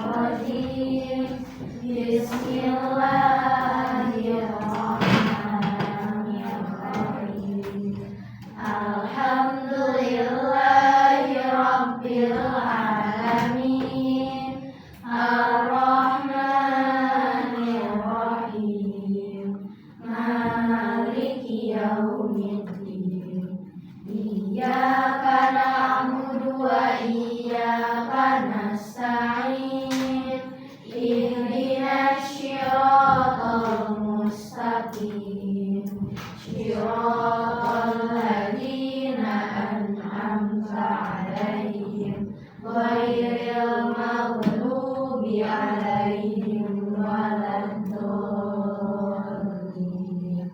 rajim. Bismillahirrahmanirrahim. Alhamdulillahi rabbil alamin. Ar-Rahmanir-Rahim. Maliki yaumiddin. Iyyaka na'budu wa iyyaka nasta'in. Ihdinas siratal mustaqim. Siratal ladzina an'amta 'alaihim ghairil maghdubi 'alaihim waladdallin.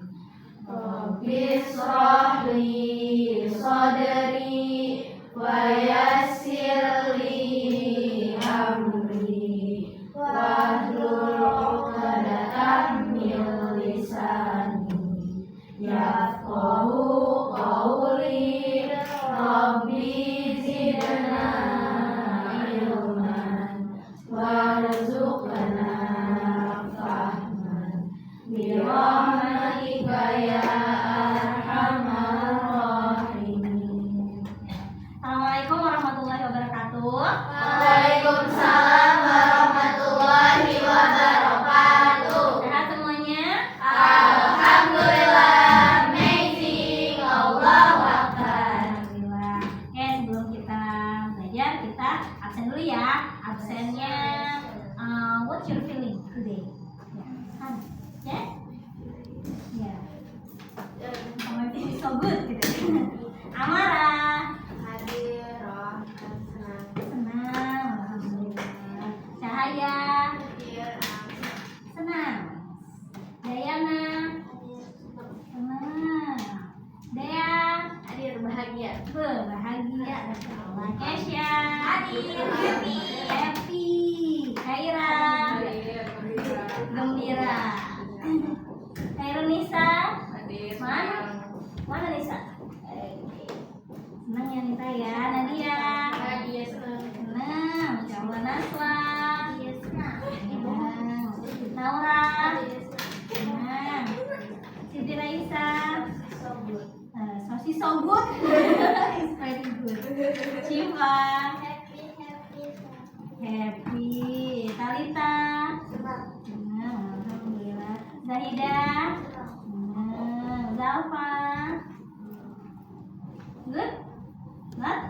Rabbishrah li sadri wa yassir li amri wahlul 'uqdatam min lisani yafqahu qawli. Rabbi zidna ilman warzuqna fahman birahmatika ya arhamar rahimin. Assalamualaikum warahmatullahi wabarakatuh. Waalaikumsalam warahmatullahi wabarakatuh. Sehat semuanya? Alhamdulillah, amazing, Allahu Akbar. Alhamdulillah. Oke, sebelum kita belajar, kita absen dulu ya. Absennya, what's your feeling today? Ya, ya. My feeling so good gitu. Amara. Hadir, Senang, alhamdulillah. Cahaya. Senang. Dayana. Senang. Dea. hadir bahagia. Bahagia. Allah. Kesha. Hadir, happy. Happy. Kaira. Gembira. Kaira Nisa. Mana? Mana Nisa? Senang ya Nisa ya. Nadia. Bahagia, senang. Senang. Masya Allah. Naswa. Senang. Senang. Naura. Senang. Siti Raisa. Sosi so good. It's very good. Shiva. Happy. Talita. Senang. Alhamdulillah. Zahida. Senang. Zalfa. Good? Good?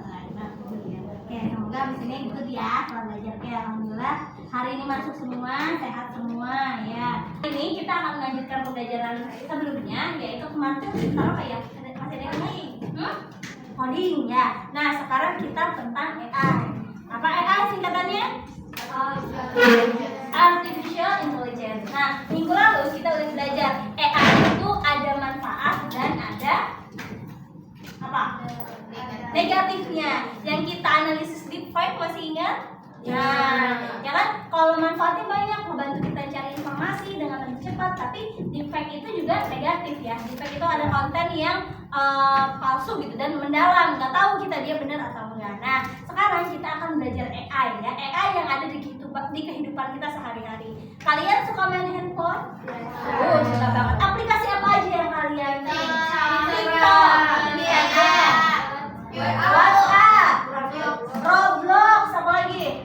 Oke, semoga abis ini good ya kalau belajar. Oke, alhamdulillah hari ini masuk semua, sehat semua ya. Ini kita akan melanjutkan pembelajaran sebelumnya, yaitu kemarin kita apa ya? Masih ada yang lain? Coding ya. Nah, sekarang kita tentang AI. Apa AI singkatannya? Artificial Intelligence. Nah, minggu lalu kita udah belajar AI itu ada manfaat dan ada apa? Negatifnya. Yang kita analisis di 5 masih ingat? Nah, ya kan? Kalau manfaatnya banyak, membantu kita cari informasi dengan lebih cepat, tapi defect itu juga negatif ya. Defect itu ada konten yang palsu gitu dan mendalam, nggak tahu kita dia benar atau enggak. Nah, sekarang kita akan belajar AI ya. AI yang ada di kehidupan kita sehari-hari. Kalian suka main handphone? Oh, suka banget. Aplikasi apa aja yang kalian main? TikTok, WhatsApp, Roblox, apa lagi?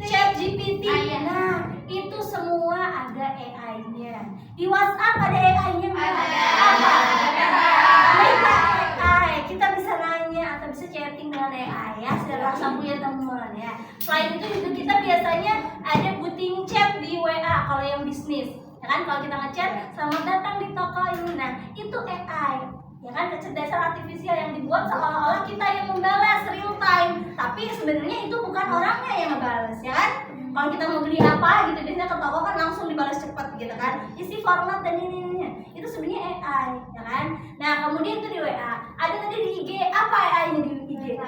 ChatGPT. Nah, itu semua ada AI-nya. Di WhatsApp ada AI-nya nggak? Apa? Ada AI. Kita bisa nanya atau bisa chatting dengan AI ya, secara langsung punya teman ya. Selain itu juga kita biasanya ada booting chat di WA kalau yang bisnis. Ya kan, kalau kita ngechat, selamat datang di toko ini. Nah, itu AI. Ya kan, kecerdasan artifisial yang dibuat seolah-olah kita yang membalas real time, tapi sebenarnya itu bukan orangnya yang membalas, ya kan? Kalau kita mau beli apa gitu, biasanya ke toko kan langsung dibalas cepat gitu kan, isi format dan ini itu sebenarnya AI, ya kan? Nah, kemudian itu di WA, ada tadi di IG, apa AI-nya di IG?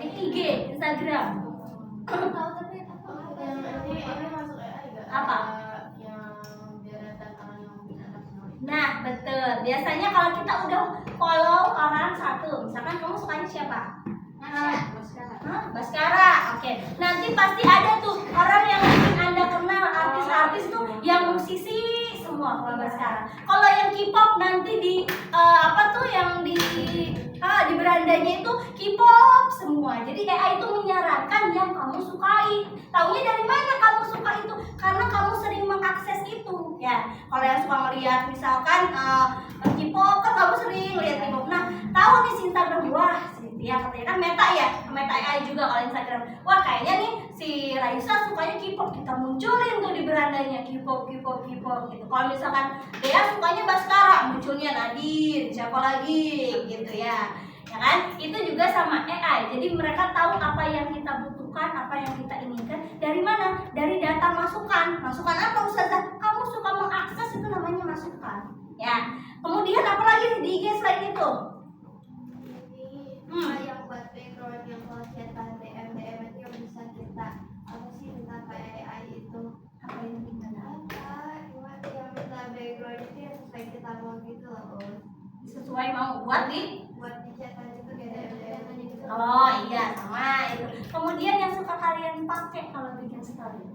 Di IG, Instagram. Apa? Nah, betul. Biasanya kalau kita udah follow orang satu, misalkan kamu sukanya siapa? Baskara. Oke. Nanti pasti ada tuh kalau Baskara. Kalau yang K-pop nanti di apa tuh yang di berandanya itu K-pop semua. Jadi AI itu menyarankan yang kamu sukai. Taunya dari mana kamu suka itu? Karena kamu sering mengakses itu, ya. Kalau yang suka ngeliat misalkan K-pop kan kamu sering lihat K-pop. Nah, tahu nih si Instagram, wah, ya katanya kan Meta ya, Meta AI juga kalau Instagram. Wah, kayaknya nih si Raisa sukanya K-pop, kita munculin tuh di berandanya K-pop gitu. Kalau misalkan Dea sukanya Baskara, munculnya Nadine, siapa lagi gitu ya. Ya kan? Itu juga sama AI. Jadi mereka tahu apa yang kita butuhkan, apa yang kita inginkan. Dari mana? Dari data masukan. Masukan apa, Ustazah? Kamu suka mengakses, itu namanya masukan. Ya. Kemudian apa lagi di IG selain itu? Yang buat background, yang kalau cetak DM itu yang bisa kita apa sih minta ke AI itu, Apa yang kita yang minta background itu yang sesuai kita mau gitu loh, sesuai mau buat buat dicetak itu kayak DM gitu. Oh iya, sama itu. Kemudian yang suka kalian pakai kalau bikin story?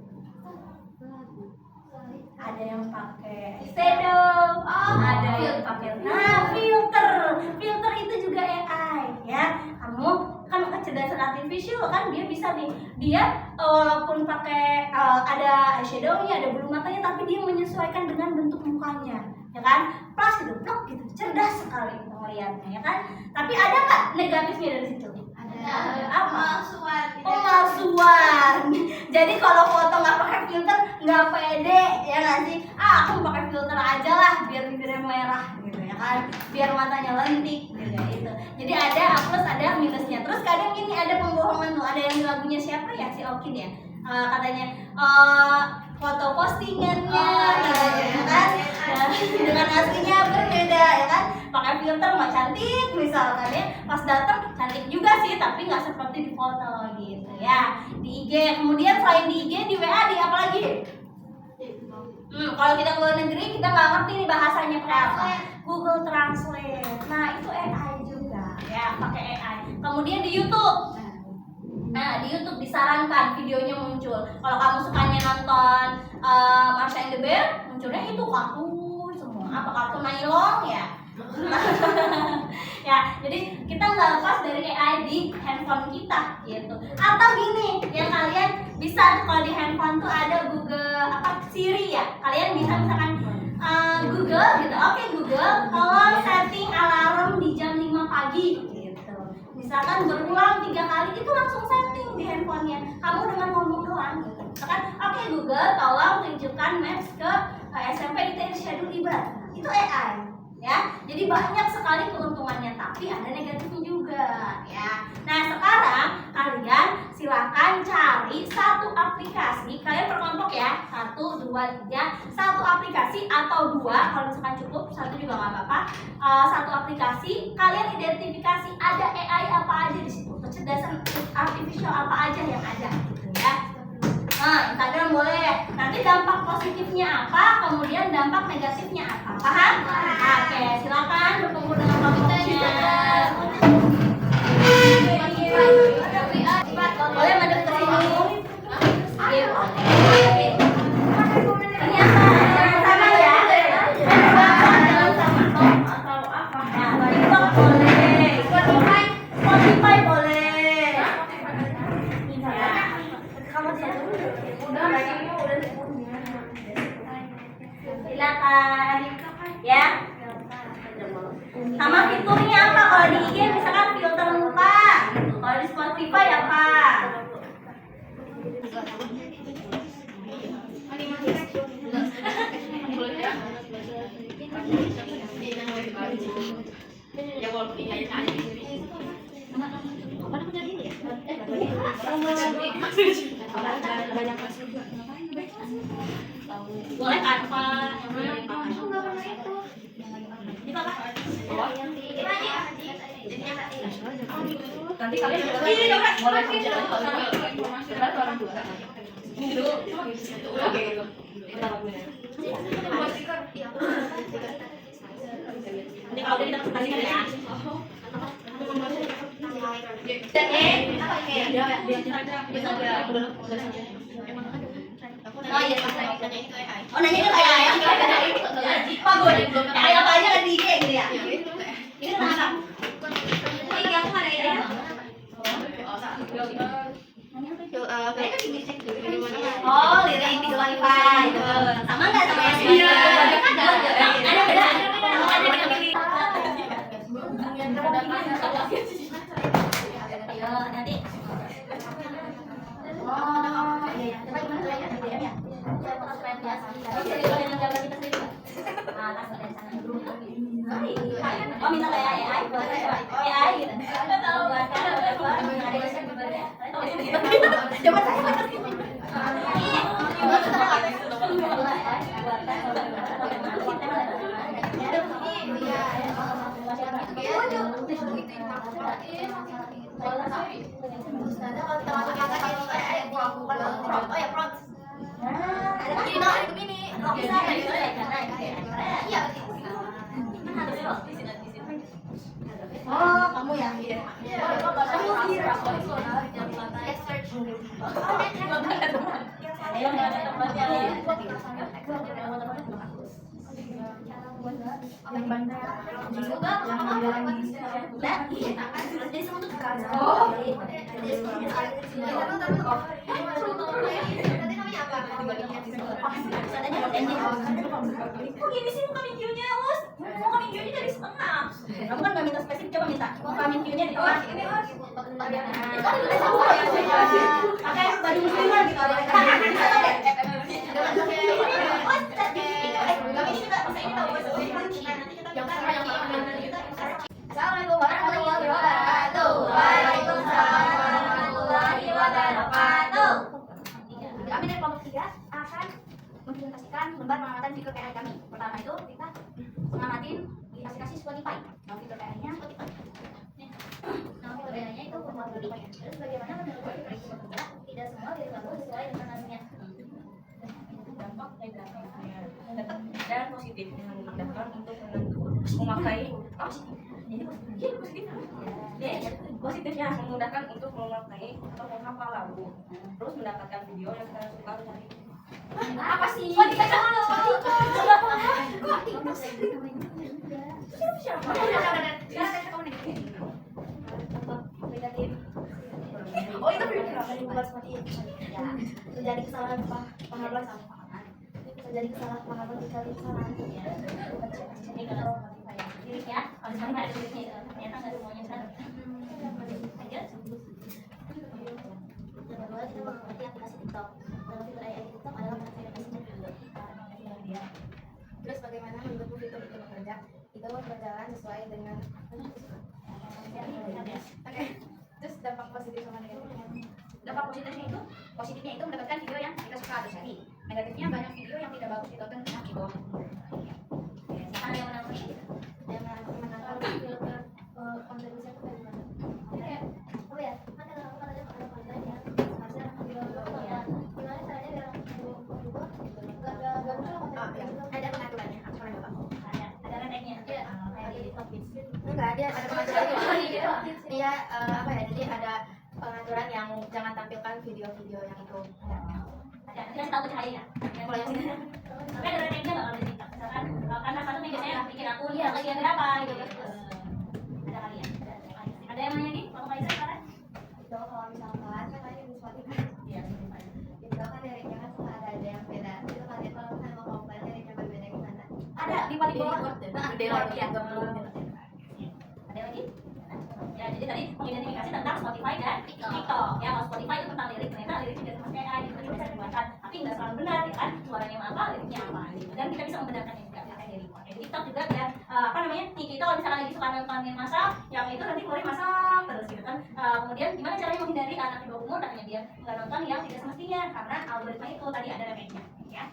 Ada yang pakai shadow, ada yang pakai filter. Filter itu juga AI ya. Kamu kan kecerdasan artifisial kan, dia bisa nih, dia walaupun pakai ada eyeshadownya, ada bulu matanya, tapi dia menyesuaikan dengan bentuk mukanya, ya kan? Plus gitu, plok gitu, cerdas sekali melihatnya, ya kan? Tapi ada nggak negatifnya dari situ? Ada apa? Pemalsuan. Jadi kalau foto nggak pakai filter nggak pede, ya nggak sih? Aku pakai filter aja lah biar bibirnya merah gitu, ya kan? Biar matanya lentik gitu. Itu. Jadi ada plus ada minusnya. Terus kadang ini ada pembohongan tuh. Ada yang di lagunya siapa ya, si Okin ya? Katanya foto postingannya, ya kan? Dengan aslinya berbeda, ya kan? Pakai filter mah cantik misalkan ya, pas datang cantik juga sih, tapi nggak seperti di foto gitu ya. Di IG, kemudian selain di IG, di WA, di apa lagi? Kalau kita ke luar negeri, kita nggak ngerti nih bahasanya pakai apa. Google Translate. Nah itu AI juga ya, pakai AI. Kemudian di YouTube. Nah, di YouTube disarankan videonya muncul. Kalau kamu sukanya nonton Marsha and the Bear, munculnya itu kartun semua. Apa kartun Nailong ya? Ya, jadi kita nggak lepas dari AI di handphone kita gitu. Atau gini, yang kalian bisa tuh, kalau di handphone tuh ada Google Siri ya. Kalian bisa misalkan Google gitu. Oke, Google, tolong setting alarm di jam 5 pagi gitu. Misalkan berulang 3 kali, itu langsung setting di handphonenya. Kamu dengan ngomong doang gitu. Misalkan, oke Google, tolong tunjukkan maps ke SMP ITN Syadul Ibad. Nah, itu AI. Ya, jadi banyak sekali keuntungannya, tapi ada negatifnya juga ya. Nah, sekarang kalian silakan cari satu aplikasi, kalian per kelompok ya, 1, 2, 3, satu aplikasi atau 2, kalau misalkan cukup 1 juga nggak apa-apa. Satu aplikasi, kalian identifikasi ada AI apa aja di situ, kecerdasan artifisial apa aja yang ada gitu ya. Nah, Instagram boleh. Nanti dampak positifnya apa, kemudian dampak negatifnya apa. Paham? Oke, silakan berkumpul dengan kelompoknya. Boleh madep ke sini. Ini apa? Jangan sama ya. Jangan sama. Atau apa? Nah, TikTok boleh. Spotify boleh. Silakan ya. Sama fiturnya apa? Kalau di IG misalkan filter muka gitu. Kalau di Spotify apa? Boleh Canva yang boleh pakai. Ini apa? Nanti kalian boleh orang dua. Ini dulu. Oke gitu. Nanti kalau kita kasih ya. Oh iya, oh nanya ke kayak ayah. Bagus. Kayak apa aja kan di IG gitu ya. Ini kenapa? Ini aku ada ya. Oh, lirik di Spotify. Sama nggak sama yang Iya. Ada beda. Ada beda pilih. Yo, nanti. Oh, iya. Coba gimana caranya? BBM ya? Saya mau supaya biasa. Terus jadi kalau yang gambar kita sendiri. Ah, langsung dari sana. Oh, minta kayak AI. AI gitu. Buatkan ada di sini gambarnya. Coba saya. Oh, kamu yang iya. Kamu kira yang bandar juga yang jualan di jadi semua tuh oh kok gini sih muka minggunya us muka minggunya jadi setengah kamu kan nggak minta spesifik coba minta muka minggunya di bawah ini us pakai baju muslimah gitu Assalamualaikum warahmatullahi wabarakatuh. Waalaikumsalam warahmatullahi wabarakatuh. Kami dari kelompok 3 akan mempresentasikan lembar pengamatan fitur KI kami. Pertama itu kita ngamatin di aplikasi Spotify. Nama fitur KI-nya Spotify. Nama fitur KI-nya itu format Spotify. Terus bagaimana menurut fitur itu bekerja? Tidak semua lirik lagu sesuai dengan namanya. Dampak negatifnya dan positifnya memudahkan untuk memakai positifnya memudahkan untuk memakai atau menghafal lagu, terus mendapatkan video yang kita suka dari apa sih? Oh dikasih dulu. Siapa? Oh itu berarti seperti itu. Ya, terjadi kesalahan penghalang sama terjadi kesalahan dikali kesalahan. Jadi kalau liriknya, kalau misalnya ada liriknya, ternyata nggak semuanya benar. Aja. Yang kedua kita mengerti aplikasi TikTok. Dalam fitur AI TikTok adalah aplikasi. Terus bagaimana mendukung fitur itu bekerja? Itu berjalan sesuai dengan. Oke. Terus dampak positif sama negatifnya. Dampak positifnya itu mendapatkan video yang kita suka atau cari. Negatifnya banyak video yang tidak bagus ditonton karena di bawah. Ada yang menangani? Yang menangani filter konten bisa itu dari mana? Oh ya, kan ada konten yang harusnya video ya. Gimana caranya biar gak muncul konten? Ada pengaturannya. Ada tag-nya. Iya. Kayak di top kids. Enggak ada pengaturan. Iya, apa ya? Jadi ada pengaturan yang jangan tampilkan video-video yang itu. Kita tahu cahaya. Kalau yang sini. Tapi ada tag-nya nggak kalau di TikTok? Misalkan karena satu nih biasanya bikin akun ya bagian berapa gitu. Ada kali ya. Ada yang nanya nih, kalau Kaisa sekarang? Itu kalau misalkan kan tadi di Spotify. Iya, Spotify. Itu kan liriknya kan suka ada yang beda. Itu kan kalau misalnya mau komplain liriknya berbeda gimana? Ada di paling bawah. Gede lagi ya. Ada lagi? Ya, jadi tadi mengidentifikasi tentang Spotify dan TikTok. Ya, kalau Spotify itu tentang lirik, ternyata liriknya dari Mas AI itu bisa dibuatkan, tapi nggak selalu benar, ya kan? Suaranya apa, liriknya apa, gitu. Dan kita bisa membenarkannya juga pakai dari TikTok juga biar apa namanya? Kita kalau misalkan lagi suka nontonin masak, yang itu nanti keluarin masak terus gitu kan. Kemudian gimana caranya menghindari anak di bawah umur katanya dia nggak nonton yang tidak semestinya karena algoritma itu tadi ada remedinya, ya.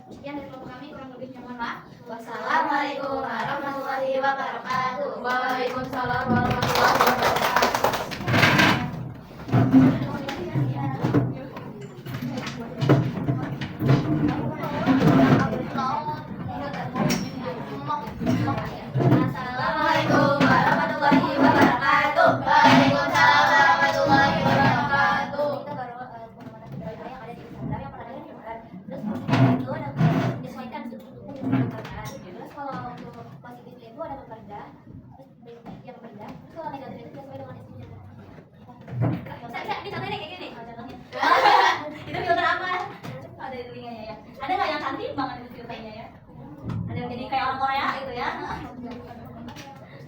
Sekian dari kelompok kami, kurang lebihnya mohon maaf. Wassalamualaikum warahmatullahi wabarakatuh. Waalaikumsalam warahmatullahi wabarakatuh. Assalamualaikum warahmatullahi wabarakatuh. Waalaikumsalam warahmatullahi wabarakatuh. Kita baru yang ada di Instagram yang pernah cantik banget itu filternya ya. Ada yang jadi kayak orang Korea gitu ya.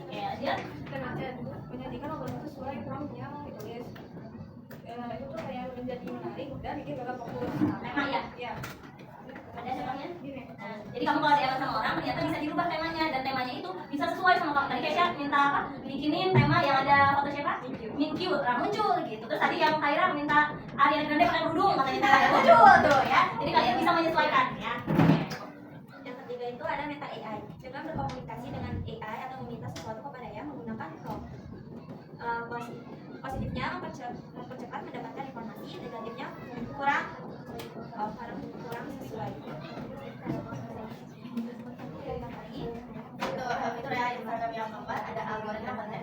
Ya, dia menyajikan obrolan sesuai promptnya ditulis. Itu tuh kayak menjadi menarik dan bikin bakal fokus. tema ya. Ya. Ada temanya. Gini. Nah, jadi kamu kalau diajak sama orang ternyata bisa dirubah temanya dan temanya itu bisa sesuai sama kamu. Tadi Kesha minta apa? Bikinin tema yang ada foto siapa? Minkyu, muncul gitu. Terus tadi yang Kaira minta Ariana Grande pakai kerudung, katanya muncul tuh ya. Jadi kalian bisa menyesuaikan ya. Yang ketiga itu ada meta AI. Dengan berkomunikasi dengan AI atau meminta sesuatu kepada AI menggunakan prompt. Positifnya mempercepat mendapatkan informasi, negatifnya kurang sesuai. Itu ya Instagram yang keempat ada algoritma konten.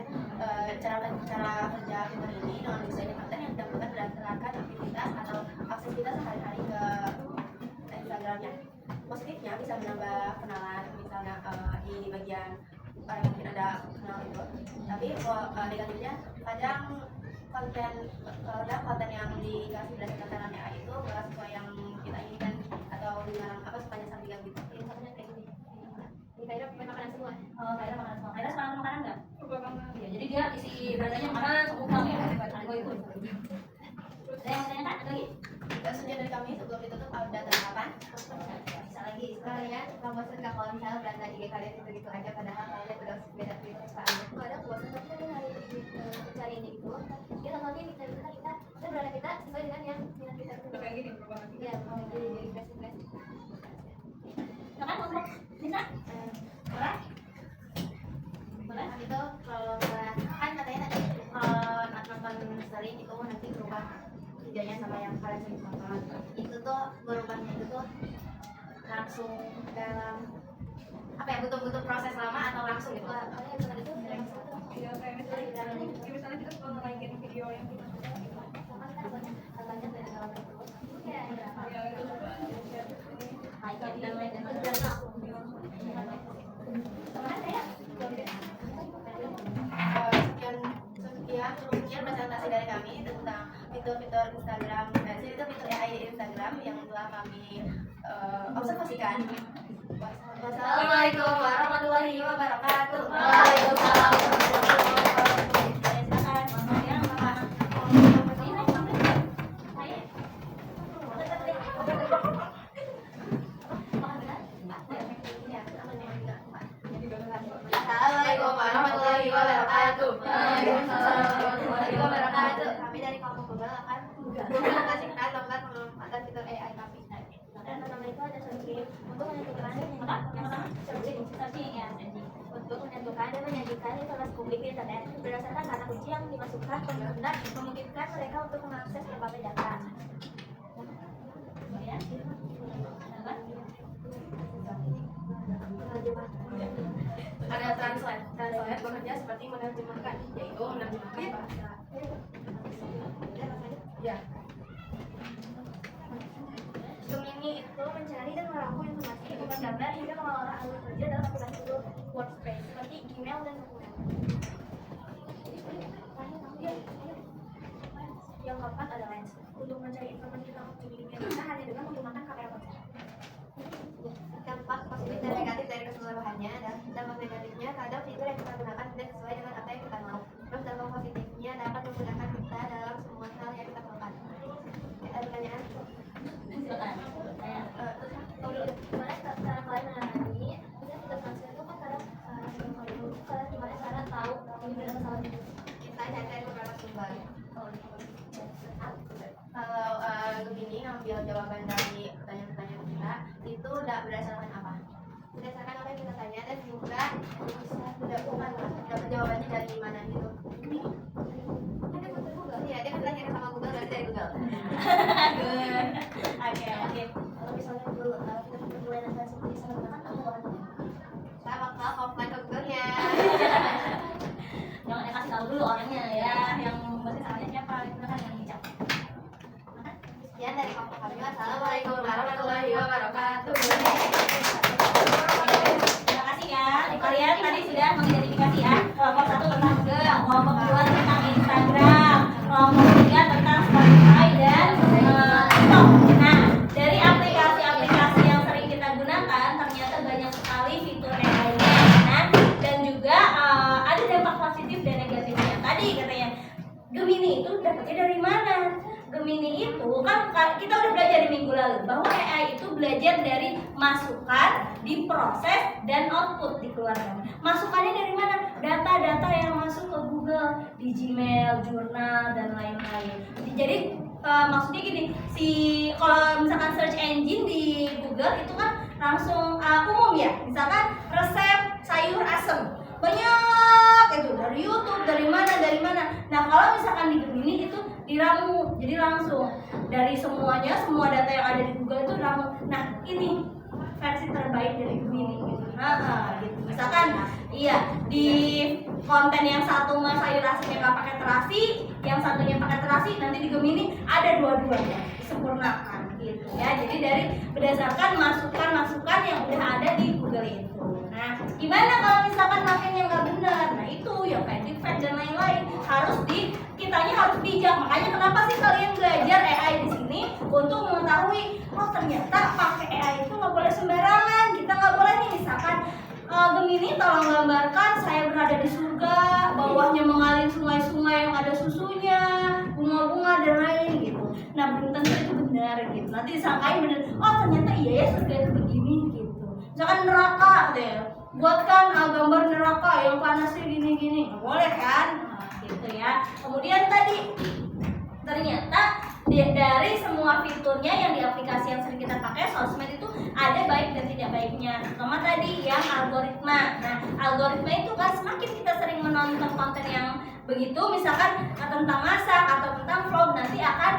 Cara kerja fitur ini dengan desain konten yang didapatkan berdasarkan aktivitas atau akses kita sehari-hari ke Instagramnya. Positifnya bisa menambah kenalan, misalnya di bagian yang mungkin ada kenal itu. Tapi negatifnya kadang konten yang dikasih berdasarkan cara AI itu nggak sesuai yang kita inginkan atau dengan apa sepanjang sampingan gitu. Ini satunya kayak gini. Ini Kaira pakai makanan semua. Oh, Kaira makanan semua. Kaira suka makanan nggak? Suka banget. Iya, jadi dia isi belanjanya makanan semua ya. Ada gue ikut. Ada yang tanya kan? Ada lagi? Selanjutnya dari kami sebelum ditutup ada tanggapan. Bisa lagi. Kalian nggak bosan nggak kalau misalnya beranda IG kalian gitu-gitu aja padahal kalian udah beda prinsip aja. Kadang bosan tapi kan hari mencari ini gitu. Dia langsungnya kita dan berada kita sesuai dengan yang minat kita itu. Kayak gini berubah lagi. Iya, mau jadi fresh. Silakan ngomong. Bisa? Boleh? Boleh? Itu kalau kan katanya tadi nonton sering itu nanti berubah videonya sama yang kalian sering tonton. Itu tuh berubahnya itu tuh langsung dalam apa ya, butuh proses lama atau langsung gitu. Iya, kayak misalnya kita suka naikin video yang kita suka. Ya, itu juga. Dan lain-lain. Sekian presentasi dari kami tentang fitur-fitur Instagram, fitur AI di Instagram yang telah kami observasikan. Wassalamualaikum warahmatullahi wabarakatuh. Waalaikumsalam warahmatullahi wabarakatuh. Silakan, Mas Mariam, Bapak. Assalamualaikum warahmatullahi wabarakatuh. Waalaikumsalam warahmatullahi wabarakatuh. Kami dari kelompok Google akan mempresentasikan tentang pemanfaatan fitur AI kami. Dan pertama itu ada searching untuk menentukan Apa? Yang pertama? searching Searching ya. untuk menentukan dan menyajikan informasi publik di internet berdasarkan kata kunci yang dimasukkan pengguna memungkinkan mereka untuk mengakses berbagai data. Kemudian? Apa? Ada translate bekerja seperti menerjemahkan, yaitu menerjemahkan bahasa. Ya. Gemini itu mencari dan merangkum informasi, membuat gambar hingga mengelola alur kerja dalam aplikasi workspace seperti Gmail dan dokumen. Yang keempat ada Lens untuk mencari informasi tentang dirinya kita hanya dengan menggunakan kamera ponsel. Dampak positif dan negatif dari keseluruhannya, dan dampak negatifnya kadang fitur yang kita gunakan tidak sesuai dengan apa yang kita mau. Terus dampak positifnya dapat menggunakan kita dalam semua hal yang kita lakukan. Ada pertanyaan? Silakan. Saya. Gimana cara kalian menangani? Kita tidak transfer itu kan kadang kalian gimana cara tahu ini benar salah itu? Kita cari beberapa sumber. Kalau begini ngambil jawaban dari pertanyaan-pertanyaan kita itu udah berdasarkan apa? Berdasarkan apa yang kita tanya dan juga udah bukan dapat jawabannya dari mana gitu. Ada Google. Iya, dia belajar sama Google dari Google. Good. Oke. Kalau misalnya dulu kita mulai dengan seperti saya mengatakan aku bakal Saya bakal offline ke Google-nya. Jangan kasih tahu dulu orangnya ya, yang bahasa salahnya siapa, itu kan yang bijak. Sekian dari kelompok kami. Wassalamualaikum warahmatullahi wabarakatuh. Terima kasih ya. Kalian tadi sudah mengidentifikasi ya. Kelompok 1 tentang Google, kelompok 2 tentang Instagram, kelompok 3 tentang Spotify dan TikTok. Nah, dari aplikasi-aplikasi yang sering Google bahwa AI itu belajar dari masukan, diproses, dan output dikeluarkan. Masukannya dari mana? Data-data yang masuk ke Google, di Gmail, jurnal, dan lain-lain. Jadi maksudnya gini, kalau misalkan search engine di Google itu kan langsung umum ya, misalkan resep sayur asem banyak itu dari YouTube, dari mana. Nah kalau misalkan di Gemini itu diramu, jadi langsung dari semua data yang ada di Google itu diramu. Nah ini versi terbaik dari Gemini gitu. Gitu. Misalkan di konten yang satu mas sayur asemnya nggak pakai terasi, yang satunya pakai terasi, nanti di Gemini ada dua-duanya disempurnakan gitu ya. Jadi dari berdasarkan masukan yang udah ada di Google itu. Nah, gimana kalau misalkan makanya nggak benar? Nah itu yang kayak deepfake dan lain-lain kitanya harus bijak. Makanya kenapa sih kalian belajar AI di sini untuk mengetahui ternyata pakai AI itu nggak boleh sembarangan. Kita nggak boleh nih misalkan Gemini tolong gambarkan saya berada di surga, bawahnya mengalir sungai-sungai yang ada susunya, bunga-bunga dan lain gitu. Nah belum tentu itu benar gitu. Nanti disangkain benar. Ternyata iya ya surga itu begini gitu. Misalkan neraka deh, buatkan gambar neraka yang panasnya gini-gini, nggak boleh kan? Gitu ya. Kemudian tadi ternyata dari semua fiturnya yang di aplikasi yang sering kita pakai sosmed itu ada baik dan tidak baiknya. Terutama tadi yang algoritma. Nah algoritma itu kan semakin kita sering menonton konten yang begitu, misalkan tentang masak atau tentang vlog, nanti akan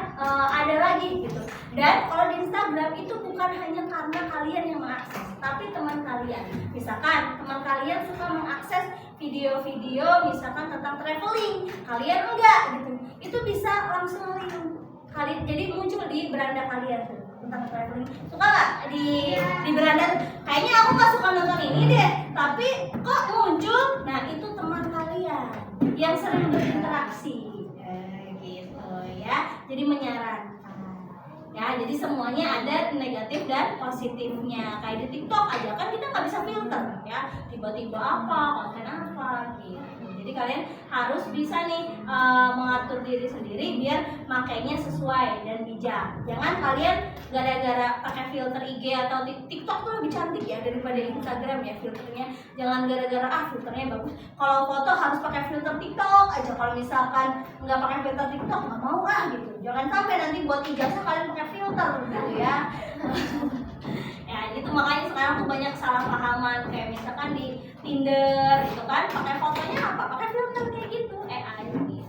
ada lagi gitu. Dan kalau di Instagram itu bukan hanya karena kalian yang mengakses, tapi teman kalian. Misalkan teman kalian suka mengakses video-video misalkan tentang traveling, kalian enggak gitu, itu bisa langsung link kalian, jadi muncul di beranda kalian tuh tentang traveling. Suka nggak di beranda tuh, kayaknya aku nggak suka nonton ini deh, tapi kok muncul? Nah itu teman kalian yang sering berinteraksi gitu ya, jadi menyarankan ya. Jadi semuanya ada negatif dan positifnya. Kayak di TikTok aja kan kita nggak bisa filter ya, tiba-tiba konten apa gitu. Jadi kalian harus bisa nih mengatur diri sendiri biar makainya sesuai dan bijak. Jangan kalian gara-gara pakai filter IG atau TikTok tuh lebih cantik ya daripada Instagram ya filternya. Jangan gara-gara filternya bagus. Kalau foto harus pakai filter TikTok aja. Kalau misalkan nggak pakai filter TikTok nggak mau gitu. Jangan sampai nanti buat ijazah kalian pakai filter gitu ya. Ya itu makanya sekarang tuh banyak kesalahpahaman, kayak misalkan di Tinder gitu kan pakai fotonya pakai filter kayak gitu AI gitu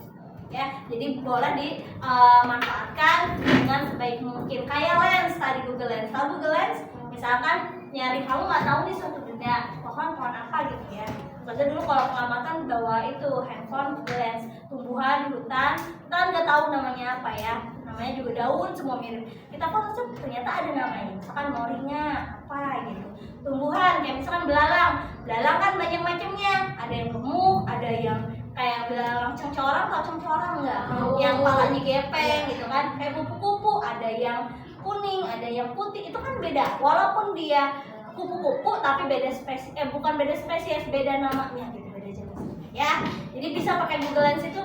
ya. Jadi boleh dimanfaatkan dengan sebaik mungkin. Kayak Lens tadi, Google Lens. Tahu Google Lens? Misalkan nyari, kamu nggak tahu nih suatu benda pohon apa gitu ya. Terus dulu kalau pengamatan bawa itu handphone Google Lens, tumbuhan di hutan, kita kan nggak tahu namanya apa ya. Namanya juga daun, semua mirip. Kita foto ternyata ada namanya, misalkan moringnya apa gitu. Tumbuhan kayak misalkan belalang kan banyak macamnya, ada yang gemuk, ada yang kayak belalang cengcorang. Tau cengcorang nggak? Yang palanya gepeng gitu kan, kayak kupu-kupu, ada yang kuning, ada yang putih. Itu kan beda, walaupun dia kupu-kupu tapi beda spesies, bukan beda spesies, beda namanya gitu, beda jenis ya. Jadi bisa pakai Google Lens itu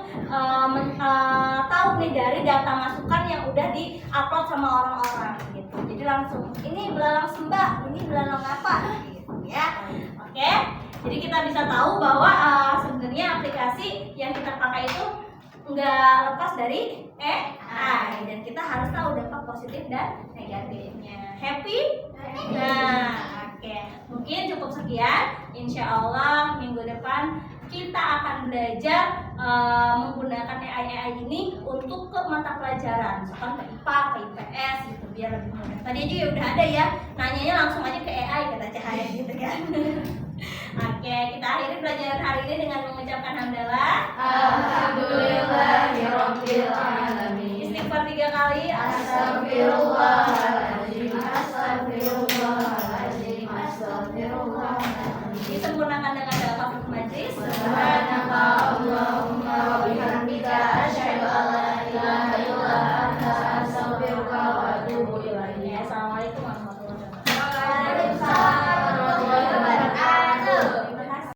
tahu nih dari data masukan yang udah di-upload sama orang-orang gitu. Jadi langsung ini belalang sembah, ini belalang apa gitu ya. Oke. Jadi kita bisa tahu bahwa sebenarnya aplikasi yang kita pakai itu nggak lepas dari AI, dan kita harus tahu dampak positif dan negatifnya. Happy? Nah, oke. Mungkin cukup sekian. Insya Allah minggu depan kita akan belajar menggunakan AI ini untuk ke mata pelajaran, misalkan ke IPA, ke IPS gitu, biar lebih mudah. Tadi aja ya udah ada ya, nanyanya langsung aja ke AI kata Cahaya gitu kan. Oke, kita akhiri pelajaran hari ini dengan mengucapkan hamdalah.